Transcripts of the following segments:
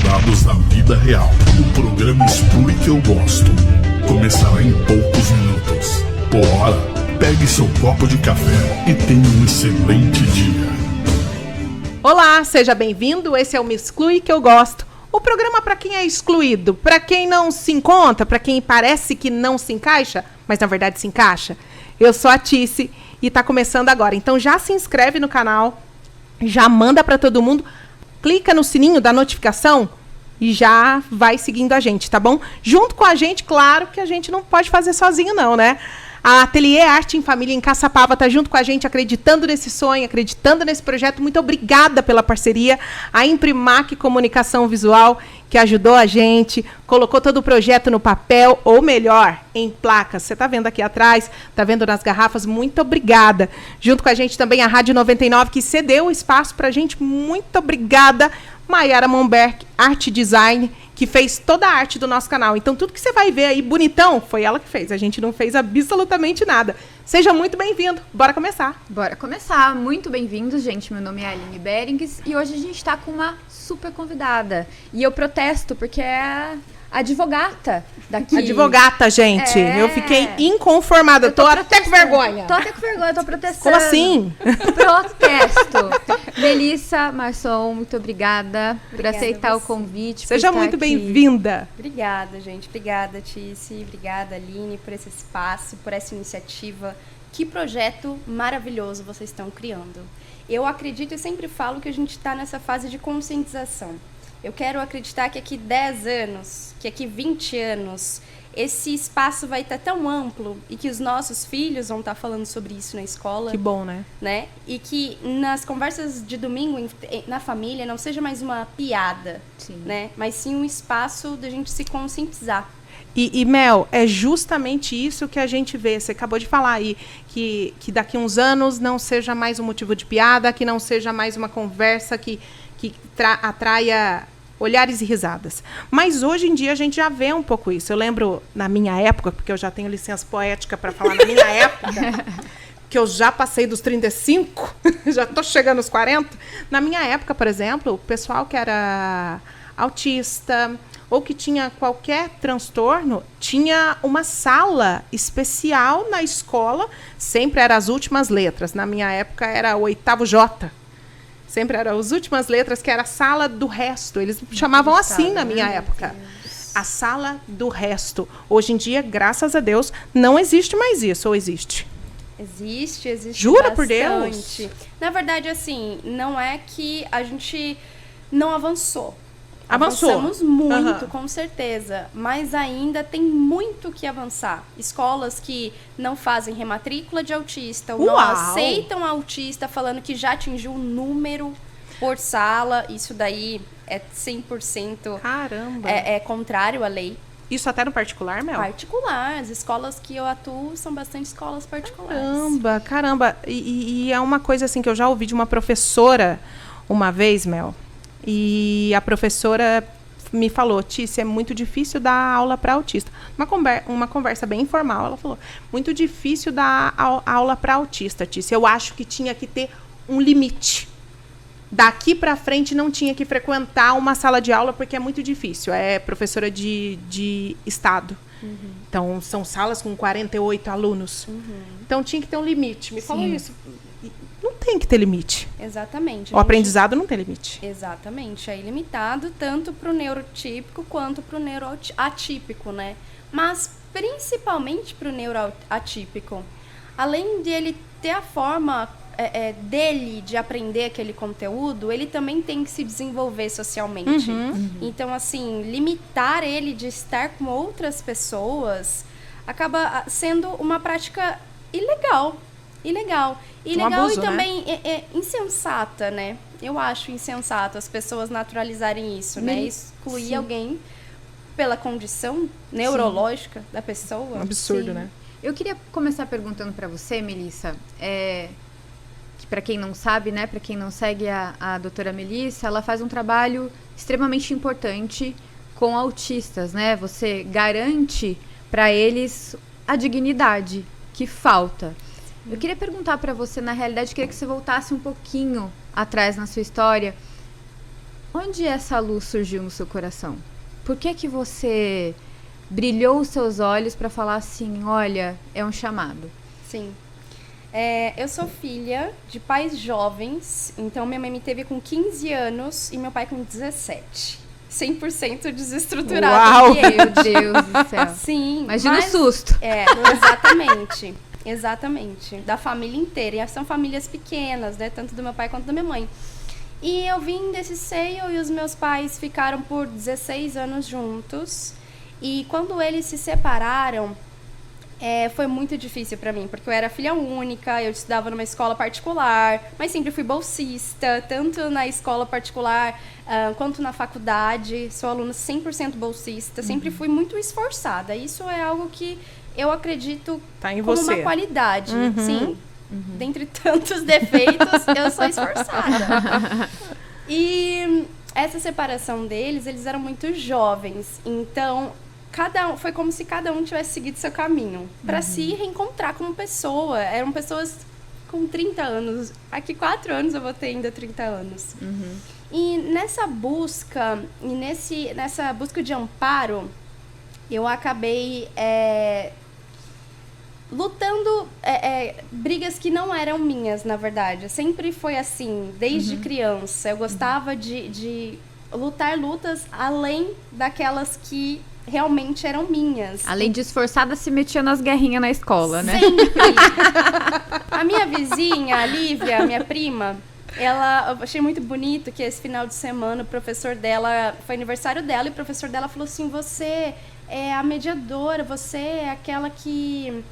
Aprendizados da vida real. O programa Exclui que eu gosto começará em poucos minutos. Por hora, pegue seu copo de café e tenha um excelente dia. Olá, seja bem-vindo. Esse é o Me Exclui que eu gosto. O programa para quem é excluído, para quem não se encontra, para quem parece que não se encaixa, mas na verdade se encaixa. Eu sou a Tice e está começando agora. Então já se inscreve no canal, já manda para todo mundo, clica no sininho da notificação e já vai seguindo a gente, tá bom? Junto com a gente, claro que a gente não pode fazer sozinho não, né? A Ateliê Arte em Família em Caçapava está junto com a gente, acreditando nesse sonho, acreditando nesse projeto. Muito obrigada pela parceria. A Imprimac Comunicação Visual, que ajudou a gente, colocou todo o projeto no papel, ou melhor, em placas. Você está vendo aqui atrás, está vendo nas garrafas. Muito obrigada. Junto com a gente também a Rádio 99, que cedeu o espaço para a gente. Muito obrigada. Maiara Momberg, Arte Design, que fez toda a arte do nosso canal. Então, tudo que você vai ver aí bonitão, foi ela que fez. A gente não fez absolutamente nada. Seja muito bem-vindo. Bora começar. Bora começar. Muito bem-vindos, gente. Meu nome é Aline Berings e hoje a gente está com uma super convidada. E eu protesto porque é a advogata daqui. Advogata, gente. Eu fiquei inconformada. Eu tô até com vergonha. Tô até com vergonha, tô protestando. Como assim? Protesto. Melissa Marçom, muito obrigada por aceitar o convite. Seja muito bem-vinda. Obrigada, gente. Obrigada, Tice. Obrigada, Aline, por esse espaço, por essa iniciativa. Que projeto maravilhoso vocês estão criando. Eu acredito e sempre falo que a gente está nessa fase de conscientização. Eu quero acreditar que aqui 10 anos, que aqui 20 anos, esse espaço vai estar tão amplo e que os nossos filhos vão estar falando sobre isso na escola. Que bom, né? E que nas conversas de domingo na família não seja mais uma piada, né? Mas sim um espaço da gente se conscientizar. E Mel, é justamente isso que a gente vê. Você acabou de falar aí, que daqui a uns anos não seja mais um motivo de piada, que não seja mais uma conversa que atraia olhares e risadas. Mas hoje em dia a gente já vê um pouco isso. Eu lembro na minha época, porque eu já tenho licença poética para falar na minha época, que eu já passei dos 35, já estou chegando aos 40. Na minha época, por exemplo, o pessoal que era autista ou que tinha qualquer transtorno, tinha uma sala especial na escola, sempre eram as últimas letras. Na minha época era o 8º J. Sempre eram as últimas letras, que era a sala do resto. Eles chamavam assim na minha época. A sala do resto. Hoje em dia, graças a Deus, não existe mais isso. Ou existe? Existe Jura bastante. por Deus? Na verdade, assim, não é que a gente não avançou. Avançou. Avançamos muito, com certeza. Mas ainda tem muito que avançar. Escolas que não fazem rematrícula de autista, ou não aceitam autista, falando que já atingiu um número por sala. Isso daí é 100%. Caramba. É contrário à lei. Isso até no particular, Mel? Particular. As escolas que eu atuo são bastante escolas particulares. Caramba. E é uma coisa assim que eu já ouvi de uma professora uma vez, Mel. E a professora me falou, Tice, é muito difícil dar aula para autista. Uma conversa bem informal, ela falou, muito difícil dar aula para autista, Tice. Eu acho que tinha que ter um limite. Daqui para frente não tinha que frequentar uma sala de aula porque é muito difícil. É professora de estado. Então, são salas com 48 alunos. Então, tinha que ter um limite. Me falou isso. Não tem que ter limite. Exatamente. O aprendizado não tem limite. Exatamente. É ilimitado tanto para o neurotípico quanto para o neuroatípico, né? Mas principalmente para o neuroatípico. Além de ele ter a forma dele de aprender aquele conteúdo, ele também tem que se desenvolver socialmente. Então, assim, limitar ele de estar com outras pessoas acaba sendo uma prática ilegal. Ilegal abuso, e também insensata, né? Eu acho insensato as pessoas naturalizarem isso, né? Excluir alguém pela condição neurológica da pessoa. Um absurdo, né? Eu queria começar perguntando para você, Melissa, que para quem não sabe, né, para quem não segue a doutora Melissa, ela faz um trabalho extremamente importante com autistas, né? Você garante para eles a dignidade que falta. Eu queria perguntar para você, na realidade, queria que você voltasse um pouquinho atrás na sua história. onde essa luz surgiu no seu coração? Por que você brilhou os seus olhos para falar assim, olha, é um chamado? Sim. Eu sou filha de pais jovens, então minha mãe me teve com 15 anos e meu pai com 17. 100% desestruturado. Uau! que eu. Meu Deus do céu. Sim. Imagina o susto. Exatamente. Exatamente. Da família inteira. E são famílias pequenas, né? Tanto do meu pai quanto da minha mãe. E eu vim desse seio e os meus pais ficaram por 16 anos juntos. E quando eles se separaram, foi muito difícil pra mim, porque eu era filha única, eu estudava numa escola particular, mas sempre fui bolsista, tanto na escola particular quanto na faculdade. Sou aluna 100% bolsista, sempre fui muito esforçada. Isso é algo que eu acredito Tá em como você. uma qualidade. Sim, dentre tantos defeitos, eu sou esforçada. E essa separação deles, eles eram muito jovens, então foi como se cada um tivesse seguido seu caminho para se reencontrar como pessoa. Eram pessoas com 30 anos. Aqui 4 anos eu vou ter ainda 30 anos. E nessa busca, nessa busca de amparo, eu acabei lutando brigas que não eram minhas, na verdade. Sempre foi assim, desde criança. Eu gostava de lutar lutas além daquelas que realmente eram minhas. Além de esforçada, se metia nas guerrinhas na escola, né? Sempre. A minha vizinha, a Lívia, minha prima, eu achei muito bonito que esse final de semana o professor dela, foi aniversário dela, e o professor dela falou assim, você é a mediadora, você é aquela que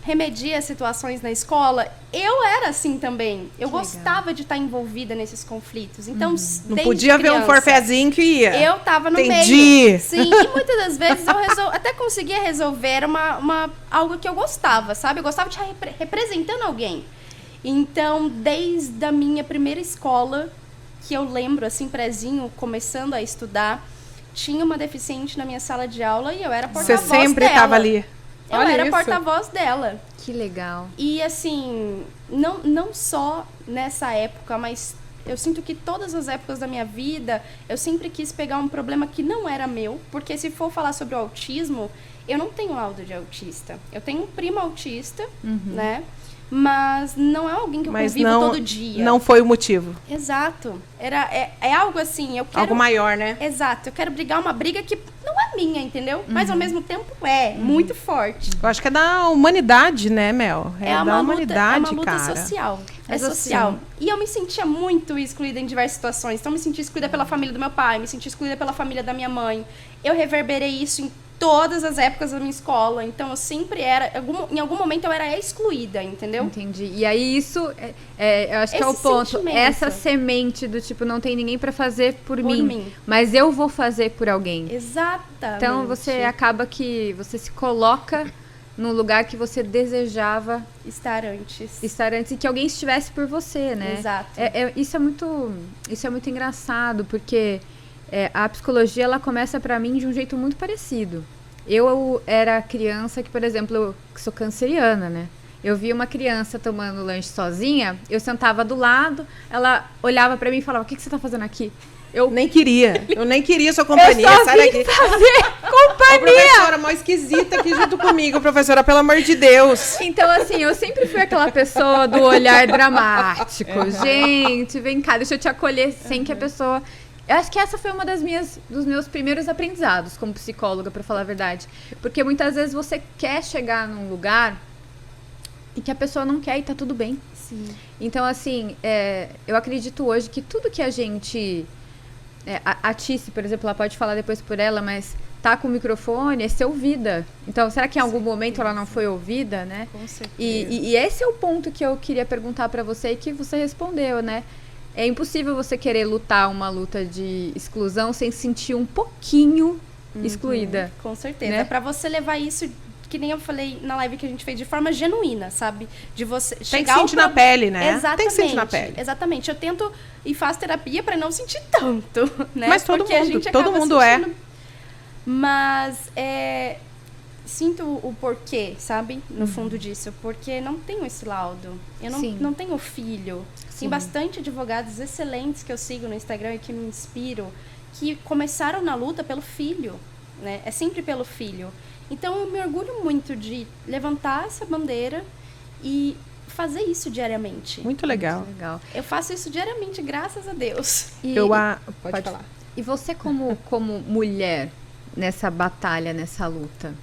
remedia situações na escola. Eu era assim também. Eu gostava de estar envolvida nesses conflitos. Então, Não podia ver um forfezinho que ia. Eu tava no Entendi. meio. Sim, e muitas das vezes eu até conseguia resolver algo que eu gostava, sabe? Eu gostava de estar representando alguém. Então, desde a minha primeira escola, que eu lembro, assim, prezinho, começando a estudar, tinha uma deficiente na minha sala de aula e eu era porta-voz Você sempre dela. estava ali. Eu Olha era isso. porta-voz dela. Que legal. E assim, não só nessa época, mas eu sinto que todas as épocas da minha vida, eu sempre quis pegar um problema que não era meu, porque se for falar sobre o autismo, eu não tenho laudo de autista. Eu tenho um primo autista, né? Mas não é alguém que eu convivo todo dia. Não foi o motivo. Exato. É algo assim, eu quero... Algo maior, né? Exato. Eu quero brigar uma briga que não é minha, entendeu? Mas ao mesmo tempo muito forte. Eu acho que é da humanidade, né, Mel? É da uma humanidade, luta, é uma luta cara. social. Mas social. assim- E eu me sentia muito excluída em diversas situações. Então, eu me senti excluída pela família do meu pai, me senti excluída pela família da minha mãe. Eu reverberei isso em todas as épocas da minha escola. Então, eu sempre em algum momento eu era excluída, entendeu? Entendi. E aí isso, eu acho que é o Esse ponto. sentimento. Essa semente do tipo, não tem ninguém pra fazer por Por mim, mim. mas eu vou fazer por alguém. Exatamente. Então você acaba que você se coloca num lugar que você desejava estar antes. estar antes e que alguém estivesse por você, né? Exato. Isso é muito engraçado, porque a psicologia ela começa pra mim de um jeito muito parecido. Eu era criança que, por exemplo, eu sou canceriana, né? Eu via uma criança tomando lanche sozinha, eu sentava do lado, ela olhava pra mim e falava, o que você tá fazendo aqui? Eu nem queria sua companhia. Eu só Sai vim daqui. fazer Ô, companhia! professora, mó esquisita aqui junto comigo, professora, pelo amor de Deus. Então, assim, eu sempre fui aquela pessoa do olhar dramático. Gente, vem cá, deixa eu te acolher sem que a pessoa... Eu acho que essa foi uma dos meus primeiros aprendizados como psicóloga, pra falar a verdade. Porque muitas vezes você quer chegar num lugar e que a pessoa não quer e tá tudo bem. Sim. Então, assim, eu acredito hoje que tudo que a gente... a Tice, por exemplo, ela pode falar depois por ela, mas tá com o microfone, é ser ouvida. Então, será que em algum momento ela não foi ouvida, né? Com certeza. E esse é o ponto que eu queria perguntar pra você e que você respondeu, né? É impossível você querer lutar uma luta de exclusão sem se sentir um pouquinho excluída. Com certeza. Né? Pra você levar isso, que nem eu falei na live que a gente fez, de forma genuína, sabe? De você Tem que chegar ao sentir na pele, né? Exatamente. Tem que sentir na pele. Exatamente. Eu tento e faço terapia pra não sentir tanto, né? Mas todo Porque a mundo, gente todo acaba mundo é. sentindo. Mas sinto o porquê, sabe? No fundo disso. Porque não tenho esse laudo. Eu não tenho filho. Tem bastante advogados excelentes que eu sigo no Instagram e que me inspiro, que começaram na luta pelo filho, né? É sempre pelo filho. Então, eu me orgulho muito de levantar essa bandeira e fazer isso diariamente. Muito legal. Muito legal. Eu faço isso diariamente, graças a Deus. Pode falar. E você como mulher nessa batalha, nessa luta,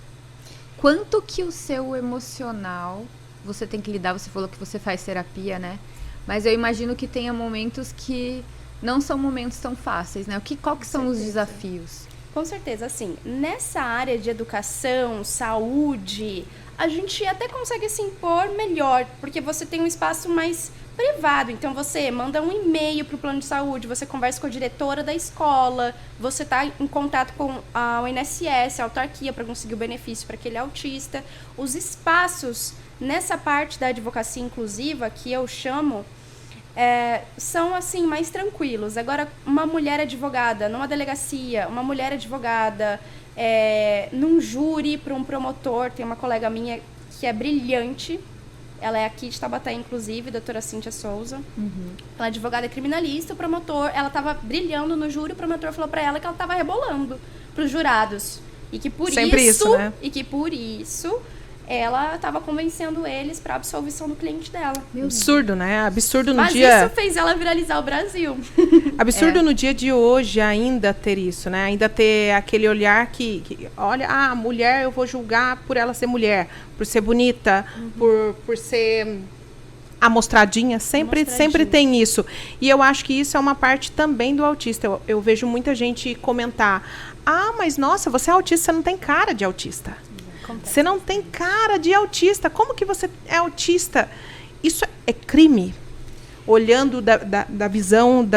quanto que o seu emocional você tem que lidar? Você falou que você faz terapia, né? Mas eu imagino que tenha momentos que não são momentos tão fáceis, né? Qual que são os desafios? Com certeza, assim, nessa área de educação, saúde, a gente até consegue se impor melhor, porque você tem um espaço mais privado. Então, você manda um e-mail para o plano de saúde, você conversa com a diretora da escola, você está em contato com o INSS, a autarquia, para conseguir o benefício para aquele autista. Os espaços nessa parte da advocacia inclusiva, que eu chamo, são assim mais tranquilos. Agora, uma mulher advogada numa delegacia, uma mulher advogada num júri para um promotor, tem uma colega minha que é brilhante, ela é aqui de Taubaté, inclusive, doutora Cíntia Souza. Ela é advogada criminalista, o promotor, ela estava brilhando no júri, o promotor falou para ela que ela estava rebolando para os jurados e que por isso, né? E que por isso ela estava convencendo eles para a absolvição do cliente dela. Absurdo, né? Absurdo no Mas dia... isso fez ela viralizar o Brasil. Absurdo no dia de hoje ainda ter isso, né? Ainda ter aquele olhar que olha, a mulher eu vou julgar por ela ser mulher, por ser bonita, por ser amostradinha. Sempre tem isso. E eu acho que isso é uma parte também do autista. Eu vejo muita gente comentar, mas nossa, você é autista, você não tem cara de autista. Você não tem cara de autista. Como que você é autista? Isso é crime. Olhando da visão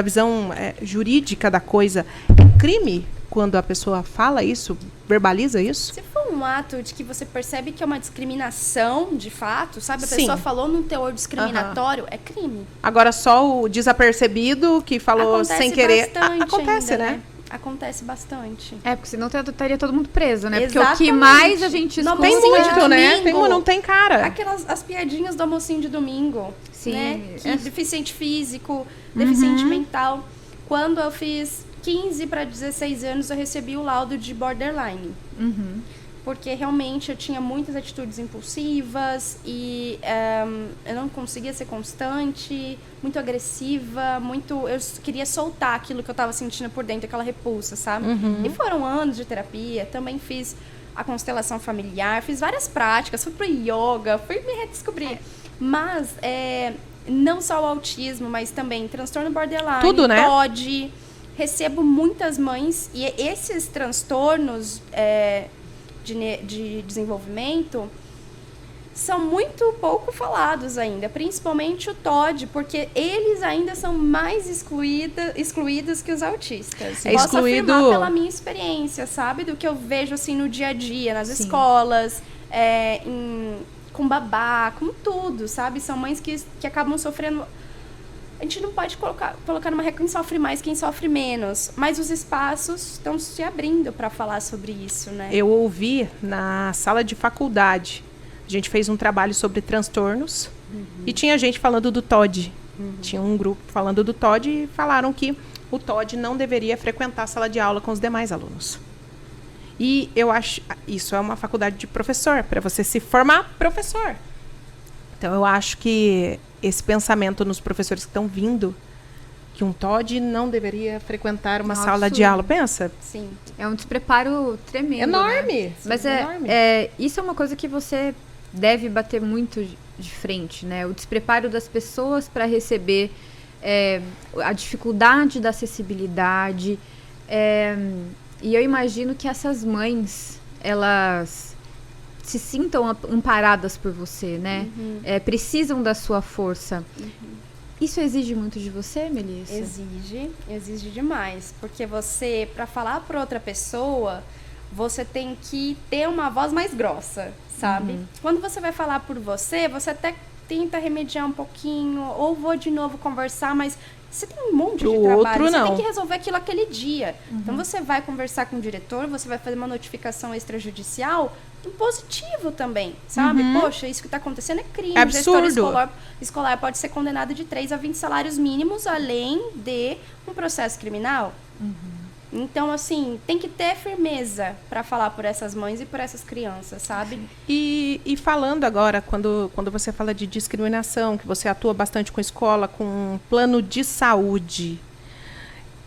jurídica da coisa, é crime quando a pessoa fala isso, verbaliza isso? Se for um ato de que você percebe que é uma discriminação, de fato, sabe? A Sim. pessoa falou num teor discriminatório, é crime. Agora, só o desapercebido que falou Acontece sem querer. bastante Acontece, ainda, né? Acontece bastante. Porque senão estaria todo mundo preso, né? Exatamente. Porque o que mais a gente escuta... Tem Almocinho de muito, né? domingo. Não tem cara. As piadinhas do almocinho de domingo. Sim. Né? Que deficiente físico, deficiente mental. Quando eu fiz 15 para 16 anos, eu recebi o laudo de borderline. Porque realmente eu tinha muitas atitudes impulsivas e eu não conseguia ser constante, muito agressiva, eu queria soltar aquilo que eu estava sentindo por dentro, aquela repulsa, sabe? E foram anos de terapia, também fiz a constelação familiar, fiz várias práticas, fui pro yoga, fui me redescobrir. Mas não só o autismo, mas também transtorno borderline, tudo, né? TOD. Recebo muitas mães e esses transtornos de desenvolvimento são muito pouco falados ainda, principalmente o TOD, porque eles ainda são mais excluídos que os autistas. Posso afirmar pela minha experiência, sabe? Do que eu vejo assim no dia a dia, nas escolas, com babá, com tudo, sabe? São mães que acabam sofrendo... A gente não pode colocar numa quem sofre mais, quem sofre menos. Mas os espaços estão se abrindo para falar sobre isso, né? Eu ouvi na sala de faculdade. A gente fez um trabalho sobre transtornos. E tinha gente falando do TOD. Tinha um grupo falando do TOD e falaram que o TOD não deveria frequentar a sala de aula com os demais alunos. E eu acho... Isso é uma faculdade de professor, para você se formar professor. Então, eu acho que esse pensamento nos professores que estão vindo, que um TOD não deveria frequentar uma sala de aula. Pensa? Sim. É um despreparo tremendo, Enorme. né? Mas enorme. Isso é uma coisa que você deve bater muito de frente, né? O despreparo das pessoas para receber, a dificuldade da acessibilidade. E eu imagino que essas mães, elas... se sintam amparadas por você, né? Precisam da sua força. Isso exige muito de você, Melissa? Exige demais. Porque você, para falar para outra pessoa, você tem que ter uma voz mais grossa, sabe? Quando você vai falar por você até tenta remediar um pouquinho, ou vou de novo conversar, mas você tem um monte Pro de trabalho, outro, você não. tem que resolver aquilo aquele dia. Então você vai conversar com o diretor, você vai fazer uma notificação extrajudicial impositivo também, sabe? Poxa, isso que está acontecendo é crime. É O gestor absurdo. escolar pode ser condenado de 3 a 20 salários mínimos, além de um processo criminal. Então, assim, tem que ter firmeza para falar por essas mães e por essas crianças, sabe? E falando agora, quando você fala de discriminação, que você atua bastante com escola, com plano de saúde,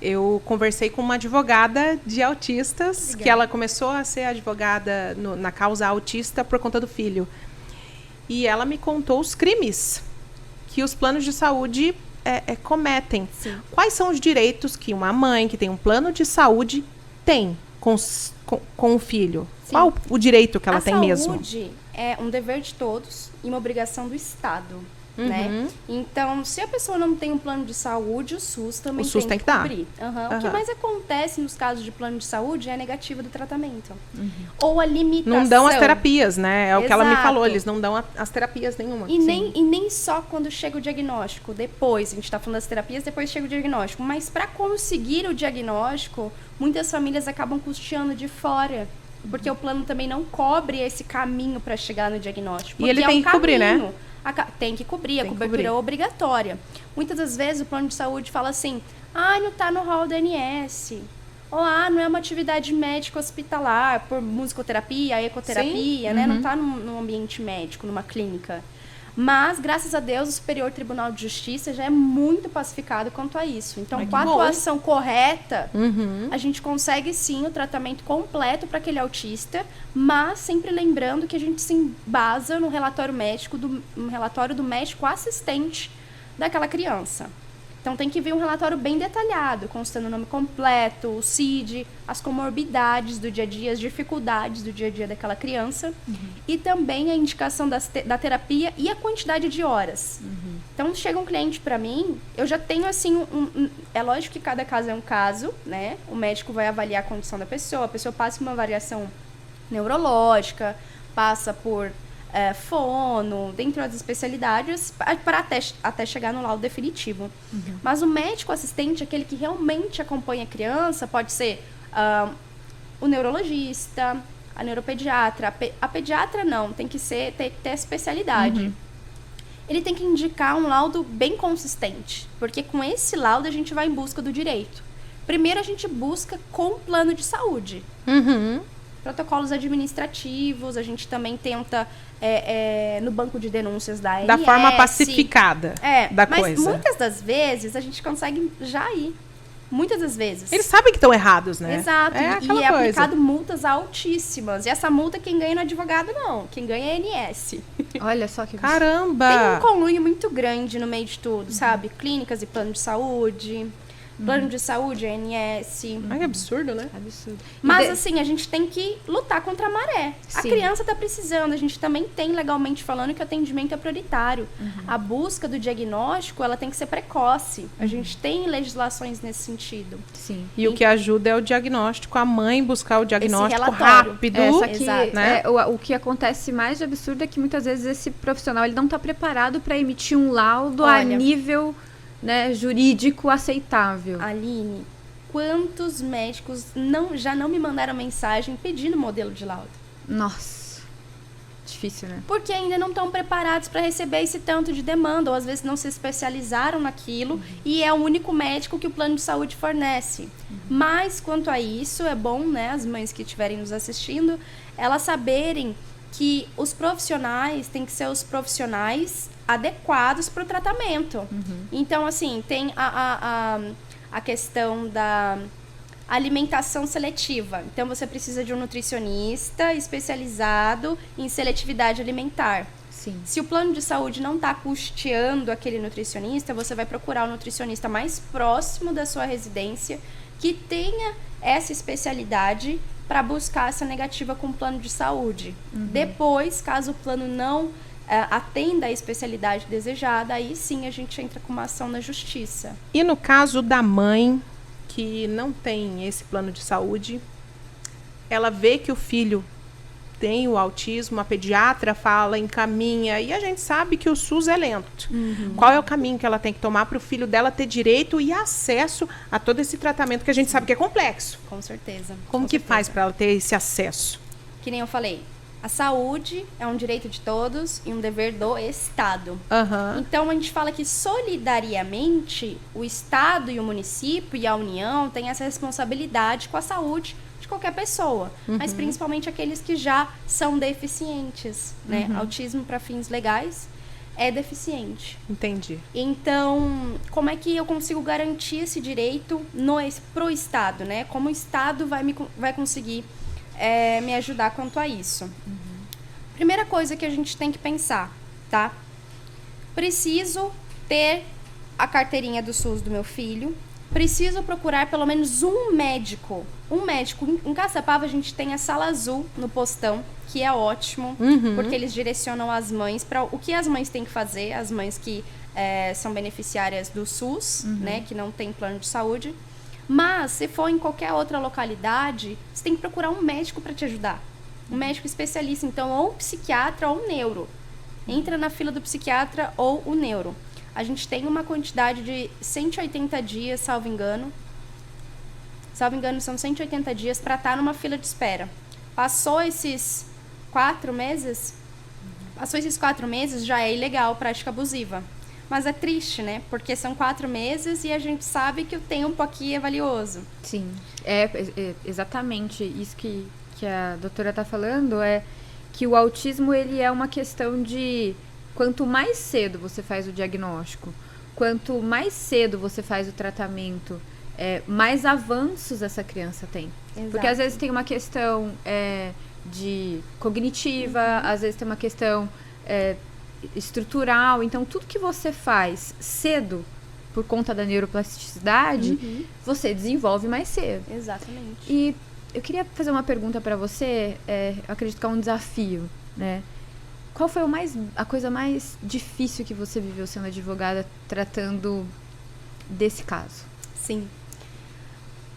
eu conversei com uma advogada de autistas, que ela começou a ser advogada na causa autista por conta do filho. E ela me contou os crimes que os planos de saúde cometem. Sim. Quais são os direitos que uma mãe que tem um plano de saúde tem com o filho? Sim. Qual o direito que ela tem mesmo? A saúde é um dever de todos e uma obrigação do Estado, né? Então, se a pessoa não tem um plano de saúde, o SUS também O SUS tem que dar. cobrir. O que mais acontece nos casos de plano de saúde é a negativa do tratamento. Ou a limitação. Não dão as terapias, né? É o que ela me Exato. falou, eles não dão as terapias nenhuma. E nem só quando chega o diagnóstico, depois, a gente está falando das terapias, depois chega o diagnóstico. Mas para conseguir o diagnóstico, muitas famílias acabam custeando de fora. Porque o plano também não cobre esse caminho para chegar no diagnóstico. E ele porque tem que cobrir, né? caminho. Tem que cobrir, a Tem que cobertura cobrir. é obrigatória. Muitas das vezes o plano de saúde fala assim, não tá no rol da ANS. Ou, não é uma atividade médica hospitalar, por musicoterapia, ecoterapia, né? Não tá num ambiente médico, numa clínica. Mas, graças a Deus, o Superior Tribunal de Justiça já é muito pacificado quanto a isso. Então, com a atuação correta, a gente consegue, sim, o tratamento completo para aquele autista, mas sempre lembrando que a gente se embasa no relatório médico, no relatório do médico assistente daquela criança. Então, tem que vir um relatório bem detalhado, constando o nome completo, o CID, as comorbidades do dia a dia, as dificuldades do dia a dia daquela criança, e também a indicação da terapia e a quantidade de horas. Então, chega um cliente para mim, eu já tenho, assim, é lógico que cada caso é um caso, né? O médico vai avaliar a condição da pessoa, a pessoa passa por uma variação neurológica, passa por fono, dentre outras especialidades, para até chegar no laudo definitivo. Mas o médico assistente, aquele que realmente acompanha a criança, pode ser o neurologista, a neuropediatra. A pediatra não, tem que ter especialidade. Ele tem que indicar um laudo bem consistente, porque com esse laudo a gente vai em busca do direito. Primeiro a gente busca com plano de saúde. Protocolos administrativos, a gente também tenta no banco de denúncias da ANS. Da forma pacificada da mas coisa. muitas das vezes a gente consegue já ir. Muitas das vezes. Eles sabem que estão errados, né? Exato. É E aquela é coisa. aplicado multas altíssimas. E essa multa quem ganha não é advogado, não. Quem ganha é ANS. Olha só que... Caramba! Tem um conluio muito grande no meio de tudo, sabe? Clínicas e plano de saúde. Plano de saúde, ANS. Ai, que absurdo, né? Absurdo. Mas, assim, a gente tem que lutar contra a maré. A Sim. criança está precisando. A gente também tem, legalmente falando, que o atendimento é prioritário. A busca do diagnóstico, ela tem que ser precoce. A gente tem legislações nesse sentido. Sim. E o que ajuda é o diagnóstico, a mãe buscar o diagnóstico relatório. rápido. Só que Exato. né? o que acontece mais de absurdo é que muitas vezes esse profissional ele não está preparado para emitir um laudo a Olha. nível, né, jurídico aceitável. Aline, quantos médicos já não me mandaram mensagem pedindo modelo de laudo? Nossa, difícil, né? Porque ainda não estão preparados para receber esse tanto de demanda, ou às vezes não se especializaram naquilo e é o único médico que o plano de saúde fornece. Mas, quanto a isso, é bom, né, as mães que estiverem nos assistindo, elas saberem que os profissionais têm que ser os profissionais adequados para o tratamento. Então, assim, tem a questão da alimentação seletiva. Então, você precisa de um nutricionista especializado em seletividade alimentar. Sim. Se o plano de saúde não está custeando aquele nutricionista, você vai procurar o nutricionista mais próximo da sua residência que tenha essa especialidade para buscar essa negativa com o plano de saúde. Depois, caso o plano não atenda a especialidade desejada, aí sim a gente entra com uma ação na justiça. E no caso da mãe que não tem esse plano de saúde, ela vê que o filho tem o autismo, a pediatra fala, encaminha, e a gente sabe que o SUS é lento. Qual é o caminho que ela tem que tomar para o filho dela ter direito e acesso a todo esse tratamento que a gente sabe que é complexo? Com certeza. Como com que certeza. faz para ela ter esse acesso? Que nem eu falei, a saúde é um direito de todos e um dever do Estado. Aham. Então, a gente fala que solidariamente o Estado e o município e a União têm essa responsabilidade com a saúde de qualquer pessoa, mas principalmente aqueles que já são deficientes, né? Autismo para fins legais é deficiente. Entendi. Então, como é que eu consigo garantir esse direito pro Estado, né? Como o Estado vai conseguir me ajudar quanto a isso? Primeira coisa que a gente tem que pensar, tá? Preciso ter a carteirinha do SUS do meu filho. Preciso procurar pelo menos um médico. Um médico. Em Caçapava a gente tem a sala azul no postão, que é ótimo, porque eles direcionam as mães para o que as mães têm que fazer, as mães que são beneficiárias do SUS, né, que não tem plano de saúde. Mas, se for em qualquer outra localidade, você tem que procurar um médico para te ajudar. Um médico especialista, então, ou um psiquiatra ou um neuro. Entra na fila do psiquiatra ou o neuro. A gente tem uma quantidade de 180 dias, salvo engano. Salvo engano, são 180 dias para estar numa fila de espera. Passou esses 4 meses? Passou esses 4 meses, já é ilegal, prática abusiva. Mas é triste, né? Porque são 4 meses e a gente sabe que o tempo aqui é valioso. Sim, é exatamente isso que a doutora está falando, é que o autismo ele é uma questão de quanto mais cedo você faz o diagnóstico, quanto mais cedo você faz o tratamento, mais avanços essa criança tem. Exato. Porque às vezes tem uma questão de cognitiva, às vezes tem uma questão estrutural. Então, tudo que você faz cedo, por conta da neuroplasticidade, você desenvolve mais cedo. Exatamente. E eu queria fazer uma pergunta para você, eu acredito que é um desafio, né? Qual foi a coisa mais difícil que você viveu sendo advogada tratando desse caso? Sim.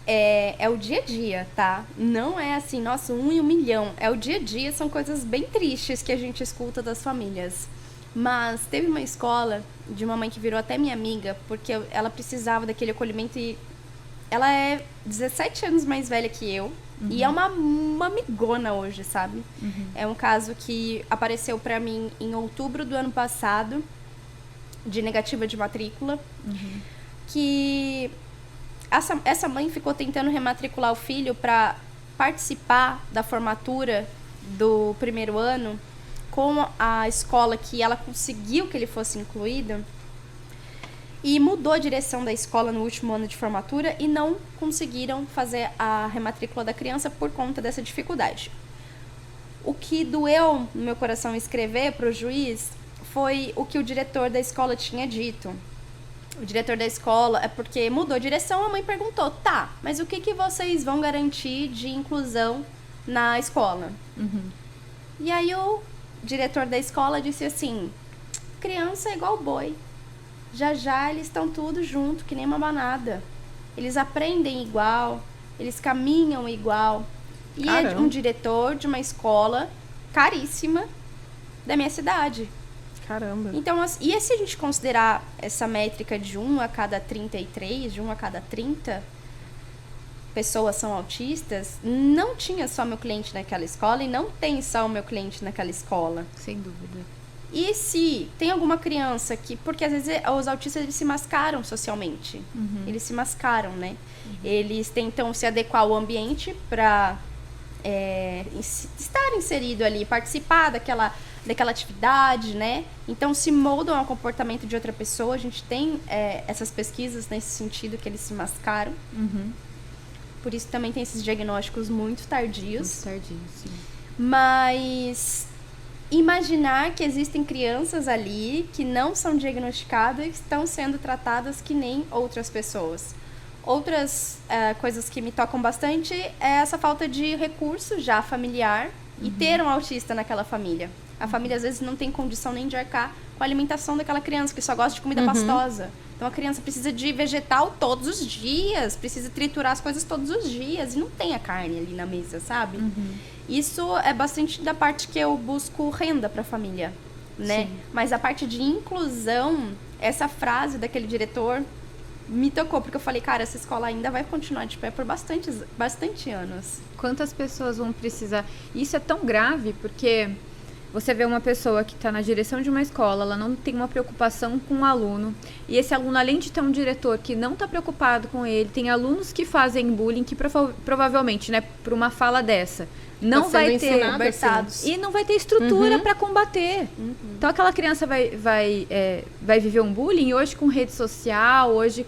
É o dia a dia, tá? Não é assim, nossa, 1 em 1 milhão. É o dia a dia, são coisas bem tristes que a gente escuta das famílias. Mas teve uma escola de uma mãe que virou até minha amiga, porque ela precisava daquele acolhimento e ela é 17 anos mais velha que eu. E é uma amigona hoje, sabe? É um caso que apareceu pra mim em outubro do ano passado, de negativa de matrícula, que essa mãe ficou tentando rematricular o filho para participar da formatura do primeiro ano com a escola que ela conseguiu que ele fosse incluído, e mudou a direção da escola no último ano de formatura e não conseguiram fazer a rematrícula da criança por conta dessa dificuldade. O que doeu no meu coração escrever para o juiz foi o que o diretor da escola tinha dito. O diretor da escola, porque mudou a direção, a mãe perguntou, tá, mas o que vocês vão garantir de inclusão na escola? E aí o diretor da escola disse assim, criança é igual boi. Já eles estão tudo junto, que nem uma manada. Eles aprendem igual, eles caminham igual. E é um diretor de uma escola caríssima da minha cidade. Caramba. Então, e se a gente considerar essa métrica de 1 a cada 33, de 1 a cada 30 pessoas são autistas, não tinha só meu cliente naquela escola e não tem só o meu cliente naquela escola. Sem dúvida. E se tem alguma criança que... Porque às vezes os autistas eles se mascaram socialmente. Eles se mascaram, né? Eles tentam se adequar ao ambiente para estar inserido ali, participar daquela atividade, né? Então se moldam ao comportamento de outra pessoa. A gente tem essas pesquisas nesse sentido que eles se mascaram. Por isso também tem esses diagnósticos muito tardios. Muito tardio, sim. Mas imaginar que existem crianças ali que não são diagnosticadas e estão sendo tratadas que nem outras pessoas. Outras coisas que me tocam bastante é essa falta de recurso já familiar e ter um autista naquela família. A família às vezes não tem condição nem de arcar com a alimentação daquela criança que só gosta de comida pastosa. Então a criança precisa de vegetal todos os dias, precisa triturar as coisas todos os dias, e não tem a carne ali na mesa, sabe? Isso é bastante da parte que eu busco renda para a família, né? Sim. Mas a parte de inclusão, essa frase daquele diretor me tocou, porque eu falei, cara, essa escola ainda vai continuar de pé por bastante anos. Quantas pessoas vão precisar? Isso é tão grave, porque você vê uma pessoa que está na direção de uma escola, ela não tem uma preocupação com o aluno, e esse aluno, além de ter um diretor que não está preocupado com ele, tem alunos que fazem bullying que provavelmente, né, por uma fala dessa, não Tá vai sendo ter ensinado libertados. e não vai ter estrutura para combater. Então aquela criança vai viver um bullying hoje com rede social, hoje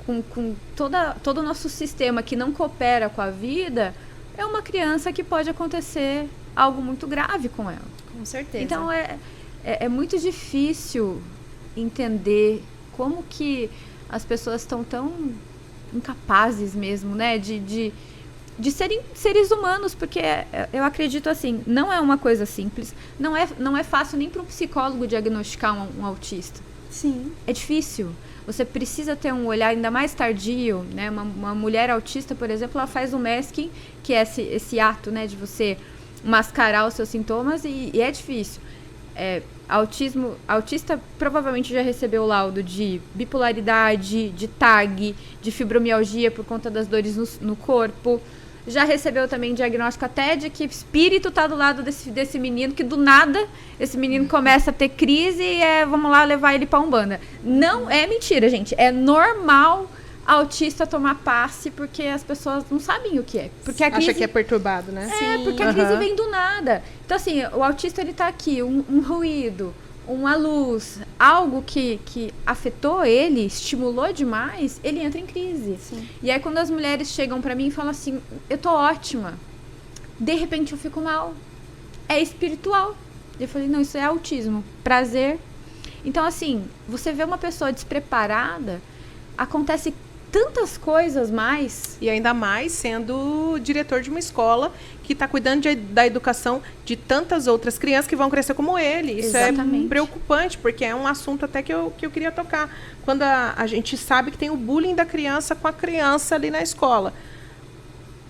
com todo o nosso sistema que não coopera com a vida, é uma criança que pode acontecer algo muito grave com ela. Com certeza. Então é muito difícil entender como que as pessoas estão tão incapazes mesmo, né, de serem seres humanos, porque eu acredito assim, não é uma coisa simples, não é fácil nem para um psicólogo diagnosticar um autista. Sim. É difícil. Você precisa ter um olhar ainda mais tardio, né? Uma mulher autista, por exemplo, ela faz o masking, que é esse ato, né, de você mascarar os seus sintomas, e é difícil. Autista provavelmente já recebeu laudo de bipolaridade, de TAG, de fibromialgia por conta das dores no corpo. Já recebeu também diagnóstico até de que espírito tá do lado desse menino, que do nada esse menino começa a ter crise e vamos lá levar ele pra Umbanda. Não é mentira, gente. É normal autista tomar passe, porque as pessoas não sabem o que é. Porque a crise... Acha que é perturbado, né? porque a crise vem do nada. Então, assim, o autista, ele tá aqui, um ruído, uma luz, algo que afetou ele, estimulou demais, ele entra em crise. Sim. E aí, quando as mulheres chegam pra mim e falam assim, eu tô ótima, de repente eu fico mal. É espiritual. Eu falei, não, isso é autismo. Prazer. Então, assim, você vê uma pessoa despreparada, acontece tantas coisas mais. E ainda mais sendo diretor de uma escola que está cuidando da educação de tantas outras crianças que vão crescer como ele. Isso Exatamente. é preocupante, porque é um assunto até que eu queria tocar. Quando a gente sabe que tem o bullying da criança com a criança ali na escola.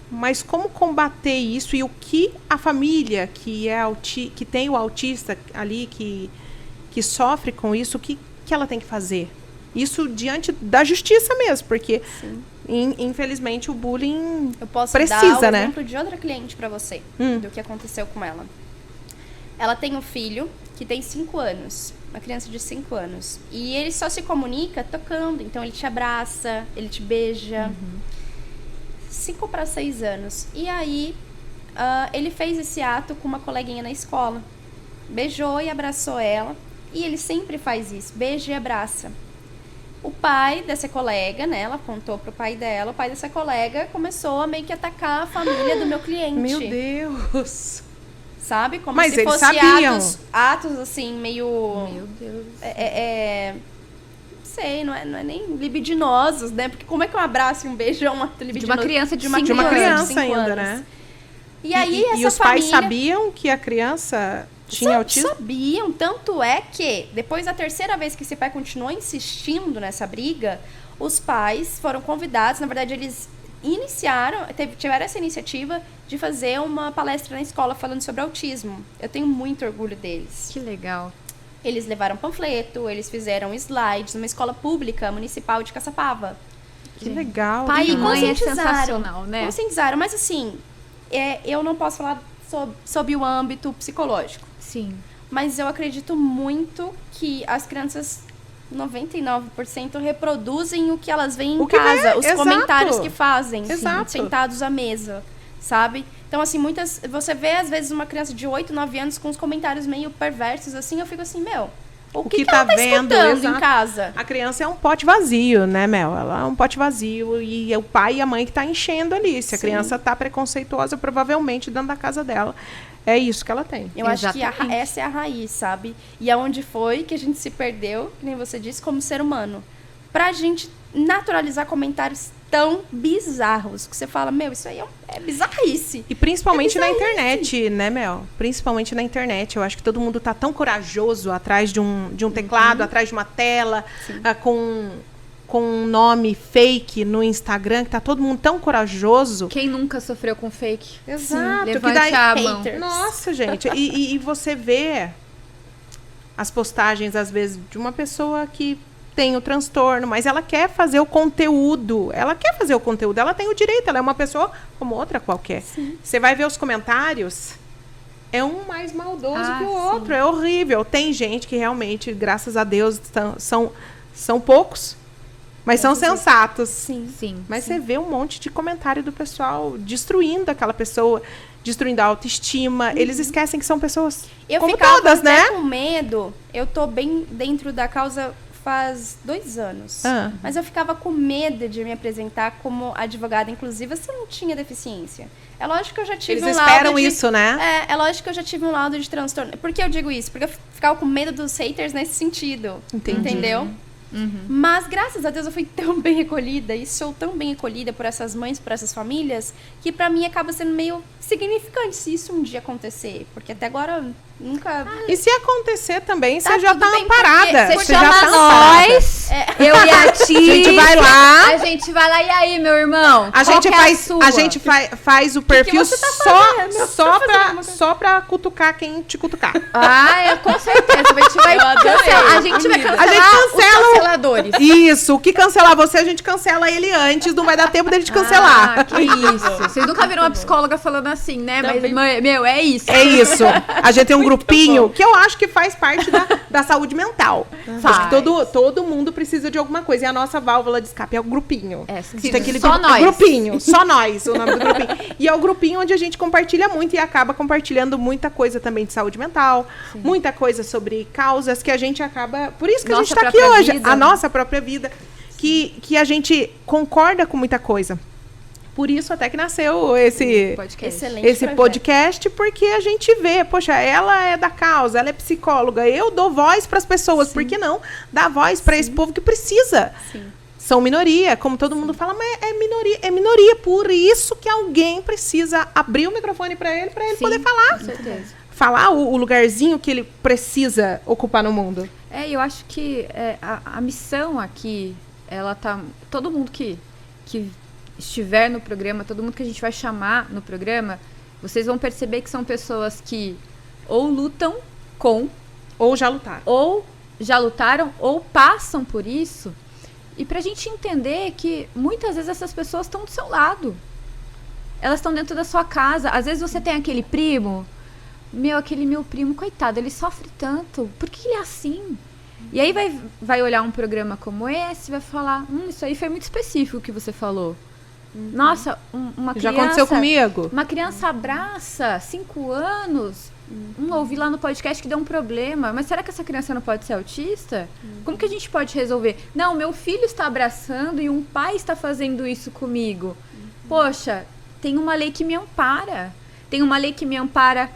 Mas como combater isso e o que a família que tem o autista ali, que sofre com isso, o que ela tem que fazer? Isso diante da justiça mesmo, porque infelizmente o bullying Eu posso precisa, dar o né? exemplo de outra cliente pra você, do que aconteceu com ela. Ela tem um filho que tem 5 anos, uma criança de 5 anos. E ele só se comunica tocando, então ele te abraça, ele te beija. 5 para 6 anos. E aí, ele fez esse ato com uma coleguinha na escola. Beijou e abraçou ela. E ele sempre faz isso, beija e abraça. O pai dessa colega, né, ela contou pro pai dela, o pai dessa colega começou a meio que atacar a família do meu cliente. Meu Deus! Sabe? Como Mas se eles fosse sabiam. atos assim, meio... Meu Deus. Não sei, não é nem libidinosos, né? Porque como é que um abraço e um beijo é um ato libidinoso? De uma criança de uma 5 De uma anos, criança 5 ainda, anos. né? E aí essa e os pais família... sabiam que a criança tinha autismo? Sabiam, tanto é que depois da terceira vez que esse pai continuou insistindo nessa briga, os pais foram convidados, na verdade eles tiveram essa iniciativa de fazer uma palestra na escola falando sobre autismo. Eu tenho muito orgulho deles. Que legal. Eles levaram panfleto, eles fizeram slides numa escola pública municipal de Caçapava. Que legal. Pai e cara. mãe é conscientizaram, sensacional, né? Conscientizaram, mas assim, eu não posso falar sob o âmbito psicológico. Sim. Mas eu acredito muito que as crianças, 99%, reproduzem o que elas veem em O que casa. vê, Os exato. comentários que fazem, Exato. sentados à mesa, sabe? Então, assim, você vê, às vezes, uma criança de 8, 9 anos com uns comentários meio perversos, assim, eu fico assim, o que tá ela tá vendo, escutando exato. em casa? A criança é um pote vazio, né, Mel? Ela é um pote vazio e é o pai e a mãe que tá enchendo ali. Se a criança tá preconceituosa, provavelmente dentro da casa dela, é isso que ela tem. Eu acho que Exatamente. essa é a raiz, sabe? E aonde foi que a gente se perdeu, que nem você disse, como ser humano. Pra gente naturalizar comentários tão bizarros, que você fala, isso aí é bizarrice. E principalmente na bizarrice. internet, né, Mel? Principalmente na internet. Eu acho que todo mundo tá tão corajoso atrás de um teclado, atrás de uma tela, com com um nome fake no Instagram, que tá todo mundo tão corajoso. Quem nunca sofreu com fake? Exato. Sim, que levante daí, a mão. haters. nossa, gente. E você vê as postagens, às vezes, de uma pessoa que tem o transtorno, mas ela quer fazer o conteúdo. Ela quer fazer o conteúdo. Ela tem o direito. Ela é uma pessoa como outra qualquer. Você vai ver os comentários, é um mais maldoso que o outro. É horrível. Tem gente que realmente, graças a Deus, são poucos, mas são sensatos. Sim. Mas você vê um monte de comentário do pessoal destruindo aquela pessoa, destruindo a autoestima. Eles esquecem que são pessoas Eu como ficava todas, até né? com medo. Eu tô bem dentro da causa faz 2 anos. Mas eu ficava com medo de me apresentar como advogada inclusiva se eu não tinha deficiência. É lógico que eu já tive Eles um laudo esperam de... isso, né? É lógico que eu já tive um laudo de transtorno. Por que eu digo isso? Porque eu ficava com medo dos haters nesse sentido. Entendi. Entendeu? Mas, graças a Deus, eu fui tão bem recolhida e sou tão bem recolhida por essas mães, por essas famílias, que pra mim acaba sendo meio significante se isso um dia acontecer. Porque até agora eu nunca... E se acontecer também, Tá você já tudo tá bem, amparada. Você Você já chama tá amparada. nós, eu e a Ti. A gente vai lá. A gente vai lá. E aí, meu irmão? A Qual gente que é faz, sua? a gente faz o perfil você tá só, fazendo? só pra cutucar quem te cutucar. Com certeza. A gente vai Eu adorei, cancelar. A gente vai amiga. cancelar A gente cancela os canceladores. Isso, o que cancelar você, a gente cancela ele antes, não vai dar tempo dele te cancelar. Ah, que isso. Vocês nunca viram uma psicóloga falando assim, né? Também. Mas, meu, é isso. É isso. A gente tem um grupinho que eu acho que faz parte da saúde mental. Acho que todo mundo precisa de alguma coisa. E a nossa válvula de escape é o grupinho. É, A gente tem aquele só nós. grupinho, só nós, o nome do grupinho. E é o grupinho onde a gente compartilha muito e acaba compartilhando muita coisa também de saúde mental, muita coisa sobre causas que a gente acaba... Por isso que Nossa a gente tá aqui própria hoje. vida. A nossa própria vida. Que a gente concorda com muita coisa. Por isso até que nasceu esse Excelente podcast, porque a gente vê, poxa, ela é da causa, ela é psicóloga, eu dou voz para as pessoas, por que não dar voz para esse povo que precisa? São minoria, como todo mundo fala, mas é minoria, por isso que alguém precisa abrir o microfone para ele poder falar. Com certeza. Falar o lugarzinho que ele precisa ocupar no mundo. Eu acho que a missão aqui, ela tá... Todo mundo que estiver no programa, todo mundo que a gente vai chamar no programa, vocês vão perceber que são pessoas que ou lutam com... Ou já lutaram. Ou já lutaram, ou passam por isso. E pra gente entender que muitas vezes essas pessoas estão do seu lado. Elas estão dentro da sua casa. Às vezes você tem aquele primo... aquele meu primo, coitado, ele sofre tanto. Por que ele é assim? E aí vai olhar um programa como esse e vai falar, isso aí foi muito específico o que você falou. Nossa, uma criança... Já aconteceu comigo? Uma criança abraça 5 anos. Ouvi lá no podcast que deu um problema. Mas será que essa criança não pode ser autista? Como que a gente pode resolver? Não, meu filho está abraçando e um pai está fazendo isso comigo. Poxa, tem uma lei que me ampara. Tem uma lei que me ampara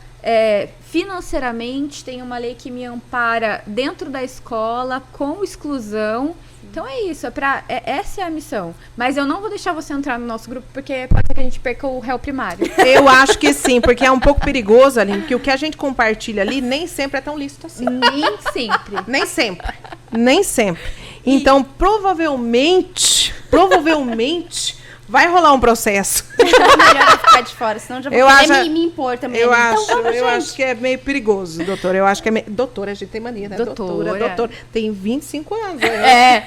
financeiramente, tem uma lei que me ampara dentro da escola, com exclusão. Então é isso, essa é a missão. Mas eu não vou deixar você entrar no nosso grupo, porque pode ser que a gente perca o réu primário. Eu acho que sim, porque é um pouco perigoso, Aline, porque o que a gente compartilha ali nem sempre é tão lícito assim. Nem sempre. Nem sempre. Nem sempre. Então, provavelmente, vai rolar um processo. Melhor eu ficar de fora, senão já vou querer me impor também. Eu Então, acho que é meio perigoso, doutora. Eu acho que é meio... Doutora, a gente tem mania, né? Doutora. Tem 25 anos.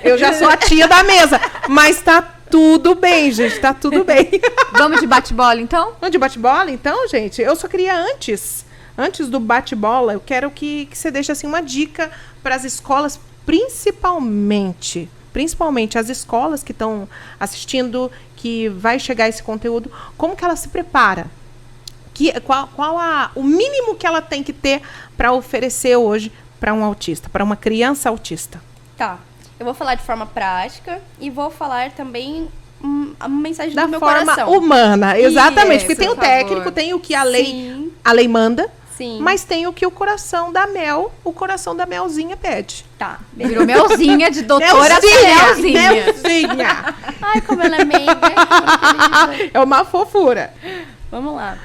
Eu já sou a tia da mesa. Mas tá tudo bem, gente. Tá tudo bem. Vamos de bate-bola, então? Vamos de bate-bola, então, gente? Eu só queria antes do bate-bola, eu quero que você deixe assim, uma dica para as escolas, principalmente as escolas que estão assistindo, que vai chegar esse conteúdo, como que ela se prepara? Qual o mínimo que ela tem que ter para oferecer hoje para um autista, para uma criança autista? Tá. Eu vou falar de forma prática e vou falar também a mensagem da do meu forma coração. humana, exatamente. Porque tem o por favor. técnico, tem o que a Sim. lei manda. Sim. Mas tem o que o coração da Melzinha pede. Tá. Virou Melzinha de doutora Melzinha. Melzinha. Ai, como ela é meiga. É uma fofura. Vamos lá.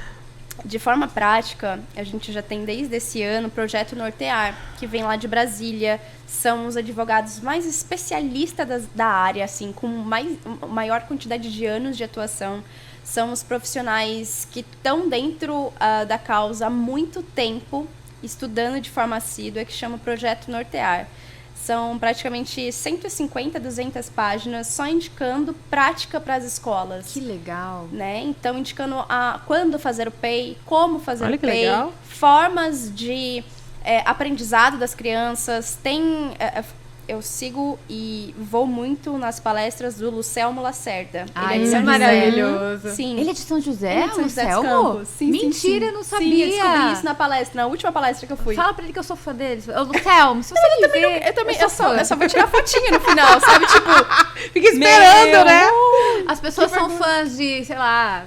De forma prática, a gente já tem desde esse ano o projeto Nortear, que vem lá de Brasília. São os advogados mais especialistas da área, assim, com maior quantidade de anos de atuação. São os profissionais que estão dentro da causa há muito tempo, estudando de forma assídua, que chama o projeto Nortear. São praticamente 150, 200 páginas só indicando prática para as escolas. Que legal. Né? Então, indicando quando fazer o PEI, como fazer Olha o que PEI, legal. formas de aprendizado das crianças. Eu sigo e vou muito nas palestras do Lucelmo Lacerda. Ai, de isso é São José. maravilhoso. Sim. Ele é de São José, Ele é de São José dos Lucelmo? Campos. Sim, Mentira, sim. eu não Sim, sabia. eu descobri isso na palestra, na última palestra que eu fui. Fala pra ele que eu sou fã dele. Ô, Lucelmo, se você me ver, Eu só vou tirar fotinha no final, sabe? Tipo, Fica esperando, né? As pessoas são fãs de, sei lá,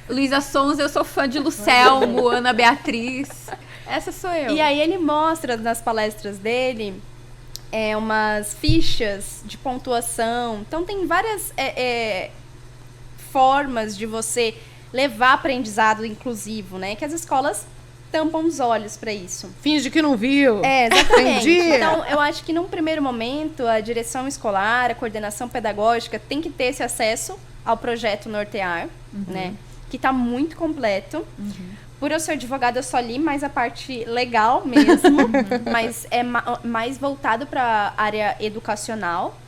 Luísa Sons, eu sou fã de Lucelmo, Ana Beatriz. Essa sou eu. E aí ele mostra nas palestras dele umas fichas de pontuação. Então tem várias formas de você levar aprendizado inclusivo, né? Que as escolas tampam os olhos para isso. Finge que não viu. Exatamente. Entendi. Então, eu acho que num primeiro momento, a direção escolar, a coordenação pedagógica tem que ter esse acesso ao projeto Nortear, né? Que está muito completo. Por eu ser advogada, eu só li mais a parte legal mesmo, mas é mais voltado para a área educacional.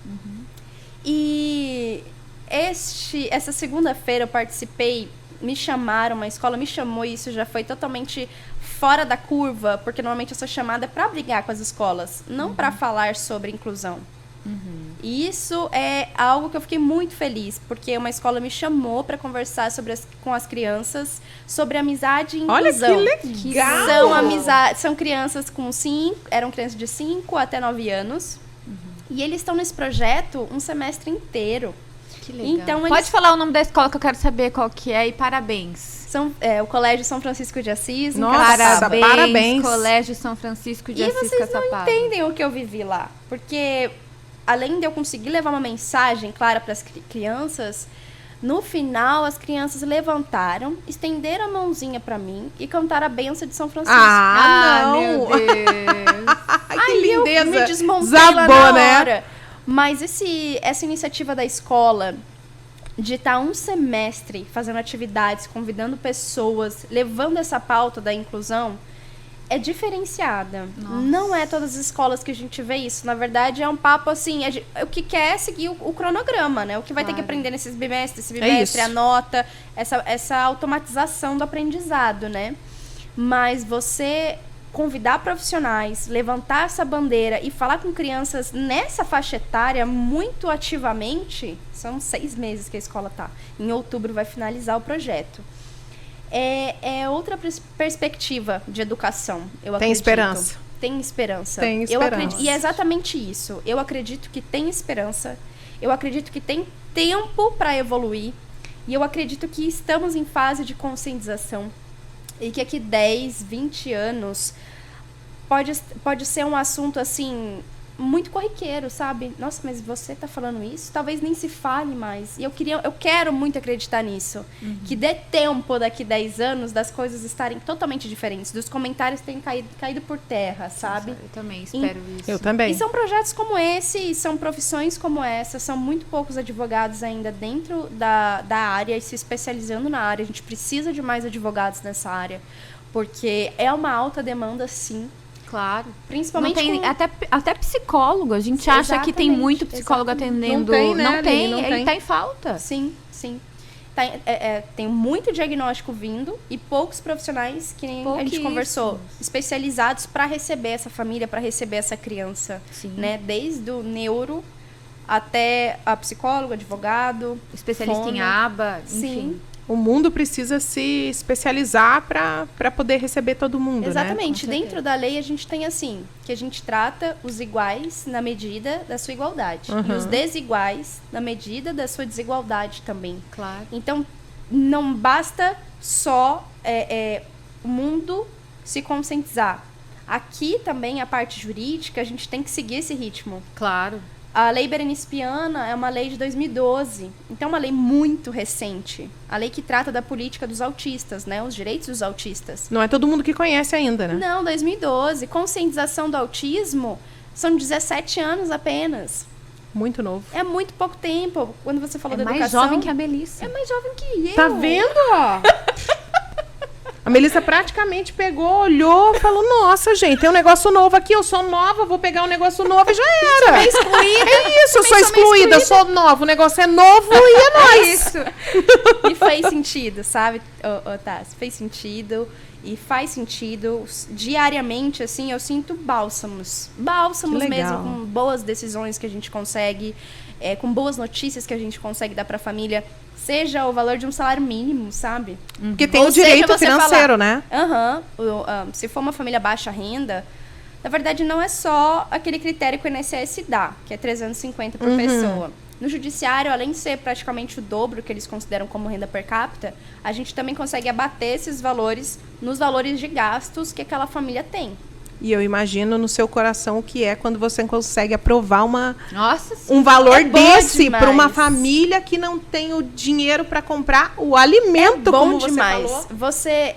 E essa segunda-feira eu participei, uma escola me chamou, e isso já foi totalmente fora da curva, porque normalmente eu sou chamada para brigar com as escolas, não para falar sobre inclusão. E isso é algo que eu fiquei muito feliz, porque uma escola me chamou para conversar com as crianças sobre amizade e inclusão. Olha que legal! São crianças eram crianças de 5 até 9 anos, e eles estão nesse projeto um semestre inteiro. Que legal. Então, Pode falar o nome da escola que eu quero saber qual que é, e parabéns. O Colégio São Francisco de Assis, em Nossa, Caçapava. parabéns. Colégio São Francisco de E Assis, vocês não Caçapava. entendem o que eu vivi lá. Porque, além de eu conseguir levar uma mensagem clara para as crianças, no final as crianças levantaram, estenderam a mãozinha para mim e cantaram a benção de São Francisco. Não! Meu Deus. Ai, que Aí lindeza! eu me desmontei Zabou, lá na né? hora. Mas essa iniciativa da escola de estar um semestre fazendo atividades, convidando pessoas, levando essa pauta da inclusão, é diferenciada. Nossa. Não é todas as escolas que a gente vê isso. Na verdade, é um papo assim, o que quer é seguir o cronograma, né? O que vai ter que aprender nesse bimestre, isso. a nota, essa automatização do aprendizado, né? Mas você convidar profissionais, levantar essa bandeira e falar com crianças nessa faixa etária muito ativamente, são 6 meses que a escola tá. Em outubro vai finalizar o projeto. É outra perspectiva de educação, eu acredito. Tem esperança. Tem esperança. Tem esperança. E é exatamente isso. Eu acredito que tem esperança. Eu acredito que tem tempo para evoluir. E eu acredito que estamos em fase de conscientização. E que aqui 10, 20 anos pode ser um assunto, assim, muito corriqueiro, sabe? Nossa, mas você tá falando isso? Talvez nem se fale mais. E eu quero muito acreditar nisso. Que dê tempo daqui 10 anos das coisas estarem totalmente diferentes, dos comentários terem caído por terra, sabe? Eu também espero isso. Eu também. E são projetos como esse, são profissões como essa, são muito poucos advogados ainda dentro da área e se especializando na área. A gente precisa de mais advogados nessa área, porque é uma alta demanda, sim. Claro. Principalmente não tem, até psicólogo. A gente acha que tem Exatamente, muito psicólogo atendendo. Não tem, né, Não tem, Aline? Não ele tem. tá em falta. Sim. Tem muito diagnóstico vindo e poucos profissionais, que nem a gente Pouquíssimos. conversou, especializados para receber essa família, para receber essa criança. Sim. Né? Desde o neuro até a psicólogo, advogado, Especialista em fono. aba, enfim. Sim, O mundo precisa se especializar para poder receber todo mundo, exatamente. Com certeza. Dentro da lei a gente tem assim, que a gente trata os iguais na medida da sua igualdade. E os desiguais na medida da sua desigualdade também. Claro. Então, não basta só o mundo se conscientizar. Aqui também, a parte jurídica, a gente tem que seguir esse ritmo. Claro. A Lei Berenice-Piana é uma lei de 2012, então é uma lei muito recente. A lei que trata da política dos autistas, né? Os direitos dos autistas. Não é todo mundo que conhece ainda, né? Não, 2012. Conscientização do autismo são 17 anos apenas. Muito novo. É muito pouco tempo. Quando você falou É da mais educação... jovem que a Melissa. É mais jovem que eu. Tá vendo, ó? A Melissa praticamente pegou, olhou, falou, nossa, gente, tem um negócio novo aqui, eu sou nova, vou pegar um negócio novo e já era. Sou excluída. É isso, eu sou Também sou meio excluída, eu sou nova, o negócio é novo e é nóis. Isso. E fez sentido, sabe, Tassi? Fez sentido e faz sentido. Diariamente, assim, eu sinto bálsamos. Bálsamos Que legal. mesmo, com boas decisões que a gente consegue, com boas notícias que a gente consegue dar pra família. Seja o valor de um salário mínimo, sabe? Porque tem Ou o direito seja, você financeiro, falar, né? Se for uma família baixa renda, na verdade não é só aquele critério que o INSS dá, que é 350 por pessoa. No judiciário, além de ser praticamente o dobro que eles consideram como renda per capita, a gente também consegue abater esses valores nos valores de gastos que aquela família tem. E eu imagino no seu coração o que é quando você consegue aprovar Nossa um valor É bom desse demais. para uma família que não tem o dinheiro para comprar o alimento, Bom como demais. você falou. Você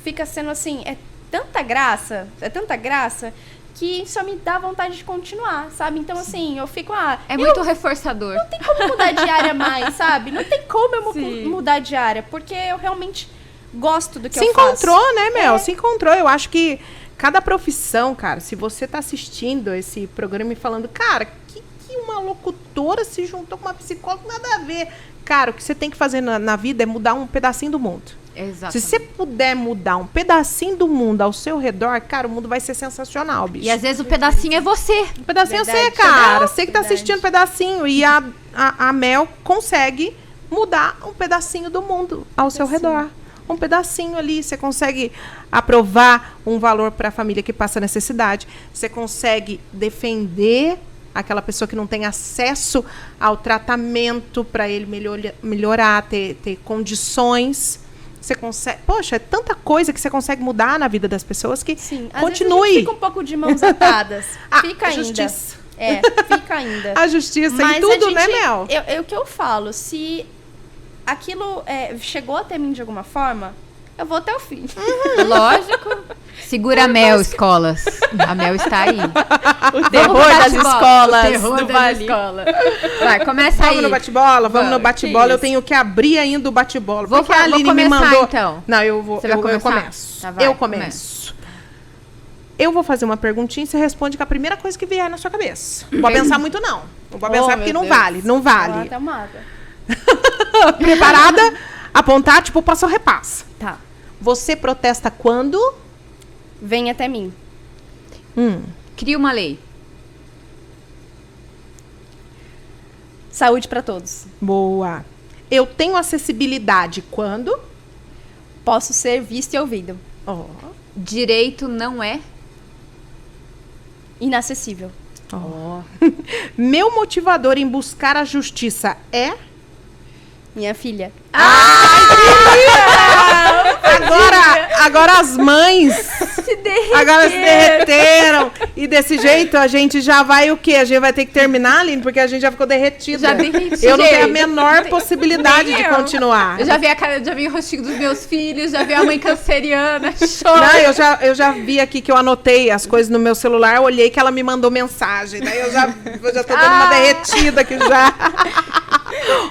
fica sendo assim, é tanta graça que só me dá vontade de continuar, sabe? Então, assim, eu fico, É muito reforçador. não tem como mudar de área mais, sabe? Não tem como eu Sim. mudar de área, porque eu realmente gosto do que Se eu faço. encontrou, né, Mel? Se encontrou. Eu acho que cada profissão, cara, se você tá assistindo esse programa e falando, cara, que uma locutora se juntou com uma psicóloga, nada a ver. Cara, o que você tem que fazer na vida é mudar um pedacinho do mundo. Exato. Se você puder mudar um pedacinho do mundo ao seu redor, cara, o mundo vai ser sensacional, bicho. E às vezes o pedacinho é você. Um pedacinho é Verdade. você, cara. Não, Você que tá verdade. assistindo um pedacinho. E a Mel consegue mudar um pedacinho do mundo ao seu redor. Um pedacinho ali. Você consegue aprovar um valor para a família que passa necessidade. Você consegue defender aquela pessoa que não tem acesso ao tratamento para ele melhorar, ter condições. Você consegue. Poxa, é tanta coisa que você consegue mudar na vida das pessoas que Sim, às continue. vezes a gente fica um pouco de mãos atadas. Fica a ainda. justiça. Fica ainda. A justiça Mas e tudo, a né, gente, Mel? É o que eu falo, se aquilo chegou até mim de alguma forma, eu vou até o fim. Lógico. Segura a Mel, escolas. A Mel está aí. O terror das escolas O terror do das Vale. escolas. Vai, começa aí. Vamos no bate-bola? Vamos no Vamos, bate-bola. que Eu isso. tenho que abrir ainda o bate-bola. Vou Porque a Aline me começar, mandou. então. Não, eu vou. Você vai Eu começar? começo. Tá, vai, Eu começo. Eu vou fazer uma perguntinha e você responde com a primeira coisa que vier na sua cabeça. Não pode pensar muito, não. Não pode pensar porque meu não Deus. vale. Não vale. Até uma água. Preparada? Apontar, tipo, passa ou repassa. Tá. Você protesta quando? Vem até mim. Cria uma lei. Saúde pra todos. Boa. Eu tenho acessibilidade quando? Posso ser visto e ouvido. Ó. Direito não é. Inacessível. Meu motivador em buscar a justiça é? Minha filha. Agora as mães agora se derreteram. E desse jeito a gente já vai o quê? A gente vai ter que terminar, Aline, porque a gente já ficou derretida. Já derreti, Eu não tenho a gente. menor possibilidade de continuar. Eu já vi a cara, já vi o rostinho dos meus filhos, já vi a mãe canceriana. Não, Chora. eu já vi aqui que eu anotei as coisas no meu celular, olhei que ela me mandou mensagem. Daí eu já tô dando uma derretida aqui já.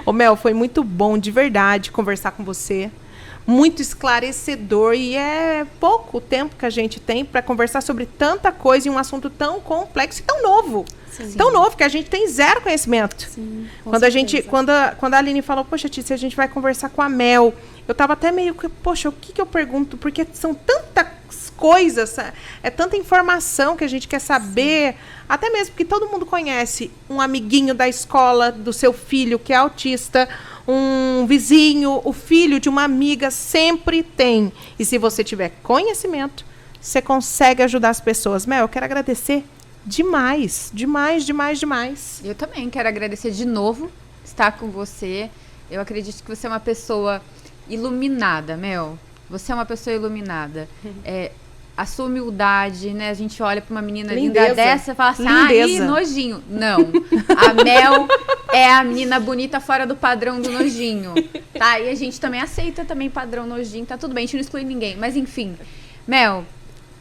Ô Mel, foi muito bom de verdade conversar com você. Muito esclarecedor e é pouco tempo que a gente tem para conversar sobre tanta coisa em um assunto tão complexo e tão novo. Sim. Tão novo que a gente tem zero conhecimento. Sim, com Quando a gente, certeza. quando a Aline falou, poxa, Tícia, a gente vai conversar com a Mel, eu tava até meio que, poxa, o que eu pergunto? Porque são tantas coisas, é tanta informação que a gente quer saber, até mesmo porque todo mundo conhece um amiguinho da escola do seu filho que é autista, um vizinho, o filho de uma amiga, sempre tem. E se você tiver conhecimento, você consegue ajudar as pessoas. Mel, eu quero agradecer demais, demais, demais, demais. Eu também quero agradecer de novo estar com você. Eu acredito que você é uma pessoa iluminada, Mel. Você é uma pessoa iluminada. a sua humildade, né? A gente olha pra uma menina Lindeza. linda dessa e fala assim, Lindeza. nojinho. Não, a Mel é a menina bonita fora do padrão do nojinho, tá? E a gente também aceita também padrão nojinho, tá tudo bem, a gente não exclui ninguém. Mas enfim, Mel,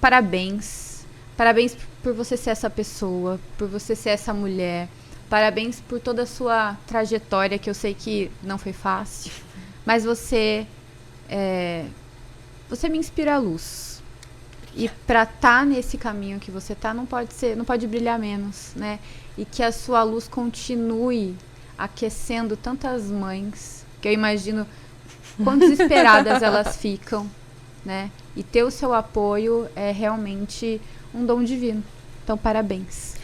parabéns. Parabéns por você ser essa pessoa, por você ser essa mulher. Parabéns por toda a sua trajetória, que eu sei que não foi fácil. Mas você me inspira a luz. E pra estar nesse caminho que você tá, não pode brilhar menos, né? E que a sua luz continue aquecendo tantas mães, que eu imagino quão desesperadas elas ficam, né? E ter o seu apoio é realmente um dom divino. Então, parabéns.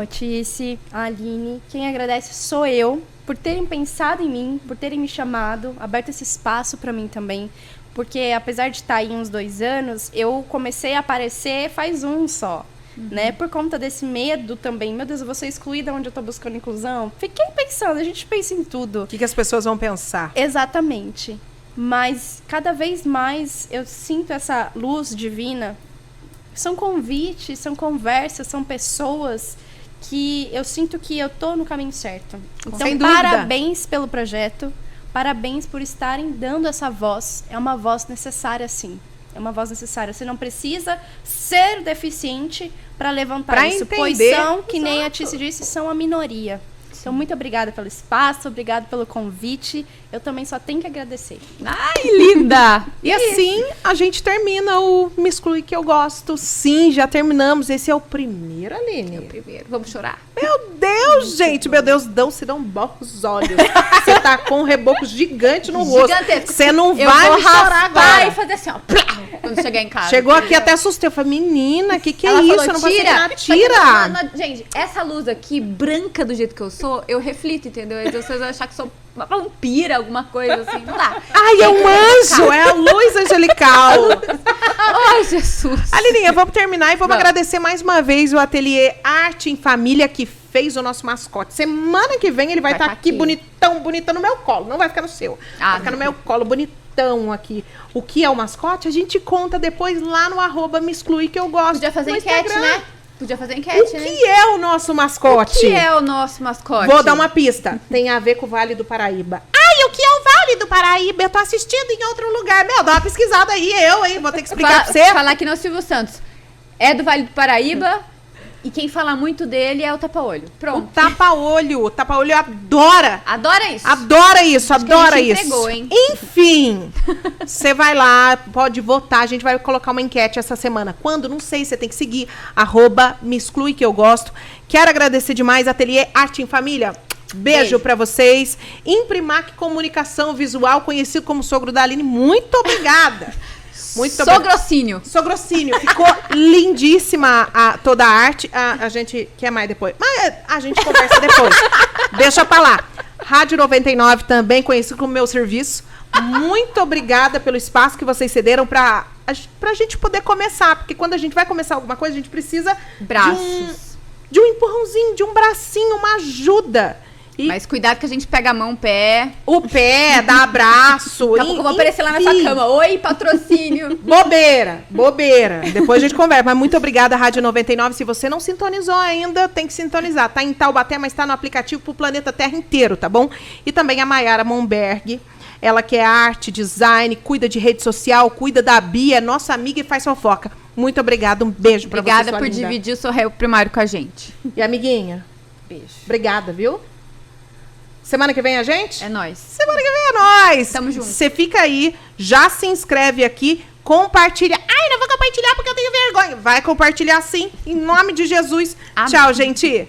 Tice, Aline, quem agradece sou eu, por terem pensado em mim, por terem me chamado, aberto esse espaço para mim também. Porque apesar de estar aí uns 2 anos, eu comecei a aparecer faz um só. Né? Por conta desse medo também. Meu Deus, eu vou ser excluída onde eu tô buscando inclusão. Fiquei pensando, a gente pensa em tudo. O que as pessoas vão pensar? Exatamente. Mas cada vez mais eu sinto essa luz divina. São convites, são conversas, são pessoas que eu sinto que eu tô no caminho certo. Então, Sem dúvida. parabéns pelo projeto. Parabéns por estarem dando essa voz. É uma voz necessária, sim. É uma voz necessária. Você não precisa ser deficiente para levantar Pra isso. entender. Pois são, que nem a Tice disse, são a minoria. Então, muito obrigada pelo espaço, obrigada pelo convite. Eu também só tenho que agradecer. Ai, linda! E assim a gente termina o Me Exclui Que Eu Gosto. Sim, já terminamos. Esse é o primeiro, Aline. Primeiro, vamos chorar? Meu Deus, gente. Meu Deus, se não borra os olhos. Você tá com um reboco gigante no rosto. Gigantesco. Você não Eu vai vou me chorar raspar agora. e fazer assim, ó. Plá, quando chegar em casa. Chegou aqui até assustei. Eu falei, menina, que Ela é isso? falou, Eu não posso tira. nada. Só que Tira. gente, essa luz aqui, branca do jeito que eu sou, eu reflito, entendeu? Então, vocês vão achar que sou uma vampira, alguma coisa assim. Não dá. Ai, é um anjo. É a luz angelical. Ai, Jesus. Alininha, vamos terminar e vamos Vamos. agradecer mais uma vez o Ateliê Arte em Família que fez o nosso mascote. Semana que vem ele vai estar tá aqui aqui. bonitão no meu colo. Não vai ficar no seu. Vai ficar no meu colo, bonitão aqui. O que é o mascote? A gente conta depois lá no @me exclui que eu gosto. Podia fazer no enquete, Instagram. né? Podia fazer O enquete, né? que é o nosso mascote? O que é o nosso mascote? Vou dar uma pista. Tem a ver com o Vale do Paraíba. Ai, o que é o Vale do Paraíba? Eu tô assistindo em outro lugar. Meu, dá uma pesquisada aí, hein? Vou ter que explicar pra você. Falar que não é o Silvio Santos. É do Vale do Paraíba e quem fala muito dele é o Tapa-Olho. O Pronto. tapa-olho. O tapa-olho adora. Adora isso. Adora isso, Acho que adora a gente isso. entregou, hein? Enfim, você vai lá, pode votar. A gente vai colocar uma enquete essa semana. Quando? Não sei, você tem que seguir. @me exclui que eu gosto. Quero agradecer demais, Ateliê Arte em Família. Beijo pra vocês. Imprimac Comunicação Visual, conhecido como sogro da Aline. Muito obrigada. Muito Sogrocínio. Sogrocínio. Ficou lindíssima toda a arte. A gente quer mais depois. Mas a gente conversa depois. Deixa pra lá. Rádio 99 também, conhecido como meu serviço. Muito obrigada pelo espaço que vocês cederam pra gente poder começar. Porque quando a gente vai começar alguma coisa, a gente precisa Braços. de um empurrãozinho, de um bracinho, uma ajuda. E Mas cuidado que a gente pega a mão, pé. o pé, dá abraço. Daqui a pouco eu vou aparecer lá na sua enfim. cama. Oi, patrocínio. Bobeira. Depois a gente conversa. Mas muito obrigada, Rádio 99. Se você não sintonizou ainda, tem que sintonizar. Tá em Taubaté, mas tá no aplicativo pro planeta Terra inteiro, tá bom? E também a Maiara Monberg. Ela que é arte, design, cuida de rede social, cuida da Bia, nossa amiga e faz fofoca. Muito obrigada, um beijo pra você, Obrigada sua por linda. dividir o seu réu primário com a gente. E amiguinha, Beijo. obrigada, viu? Semana que vem a gente? É nóis. Semana que vem é nós. Tamo junto. Você fica aí, já se inscreve aqui, compartilha. Ai, não vou compartilhar porque eu tenho vergonha. Vai compartilhar sim, em nome de Jesus. Amém. Tchau, gente.